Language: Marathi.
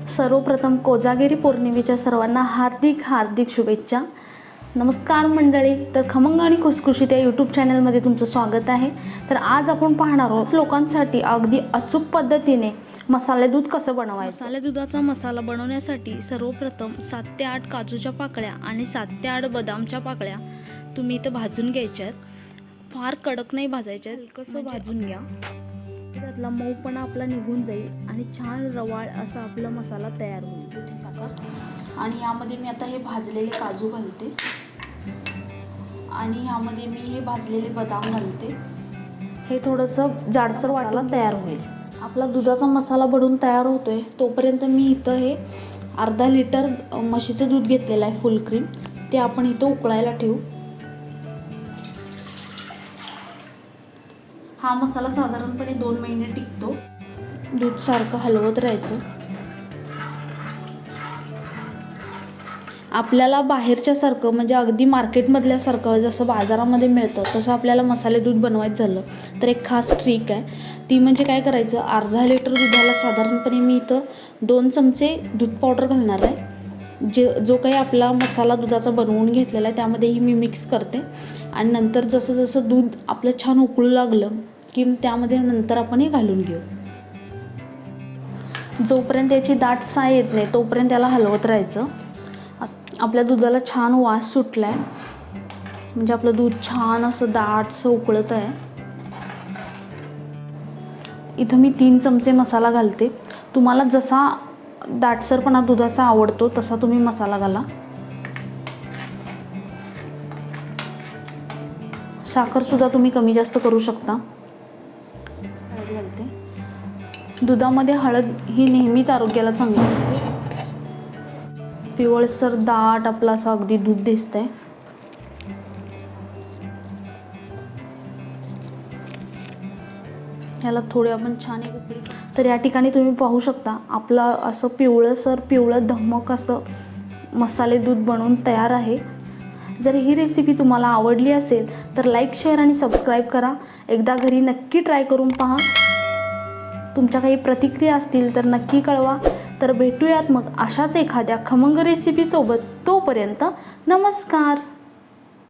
सर्वप्रथम कोजागिरी पौर्णिमेच्या सर्वांना हार्दिक हार्दिक शुभेच्छा। नमस्कार मंडळी, तर खमंग आणि खुसखुशीत या यूट्यूब चॅनलमध्ये तुमचं स्वागत आहे। तर आज आपण पाहणार आहोत लोकांसाठी अगदी अचूक पद्धतीने मसाले दूध कसं बनवायचं। मसाले दुधाचा मसाला बनवण्यासाठी सर्वप्रथम 7 ते 8 काजूच्या पाकळ्या आणि 7 ते 8 बदामच्या पाकळ्या तुम्ही इथं भाजून घ्यायच्यात। फार कडक नाही भाजायच्या, कसं भाजून घ्या त्यातला मऊपणा आपला निघून जाईल आणि छान रवाळ असा आपला मसाला तयार होईल। पिठी साखर आणि यामध्ये मी आता हे भाजलेले काजू घालते आणि यामध्ये मी हे भाजलेले बदाम घालते। हे थोडंसं जाडसर वाटलं तयार होईल। आपला दुधाचा मसाला बनवून तयार होतोय तोपर्यंत मी इथं हे अर्धा लिटर म्हशीचं दूध घेतलेलं आहे फुल क्रीम, ते आपण इथं उकळायला ठेवू। हा मसाला साधारणपणे 2 महिने टिकतो। दूध सारखं हलवत राहायचं। आपल्याला बाहेरच्या सारखं म्हणजे अगदी मार्केटमधल्यासारखं जसं बाजारामध्ये मिळतं तसं आपल्याला मसाले दूध बनवायचं झालं तर एक खास ट्रिक आहे ती म्हणजे काय करायचं, अर्धा लिटर दुधाला साधारणपणे मी इथं 2 चमचे दूध पावडर घालणार आहे। जो काही आपला मसाला दुधाचा बनवून घेतलेला आहे त्यामध्येही मी मिक्स करते आणि नंतर जसं जसं दूध आपलं छान उकळू लागलं की त्यामध्ये नंतर आपण हे घालून घेऊ। जोपर्यंत याची दाट साय येत नाही तोपर्यंत त्याला हलवत राहायचं। आपल्या दुधाला छान वास सुटलाय, म्हणजे आपलं दूध छान असं दाटसं उकळत आहे। इथं मी 3 चमचे मसाला घालते। तुम्हाला जसा दाटसरपणा दुधाचा आवडतो तसा तुम्ही मसाला घाला। साखर सुद्धा तुम्ही कमी जास्त करू शकता। हळद घालते। दुधामध्ये हळद ही नेहमीच आरोग्याला चांगली असते। पिवळसर दाट आपला असं अगदी दूध दिसतंय। ह्याला थोडे आपण छान एक उकळी, तर या ठिकाणी तुम्ही पाहू शकता आपलं असं पिवळं धमक असं मसाले दूध बनवून तयार आहे। जर ही रेसिपी तुम्हाला आवडली असेल तर लाईक, शेअर आणि सबस्क्राईब करा। एकदा घरी नक्की ट्राय करून पहा। तुमच्या काही प्रतिक्रिया असतील तर नक्की कळवा। तर भेटूयात मग अशाच एखाद्या खमंग रेसिपीसोबत। तोपर्यंत नमस्कार।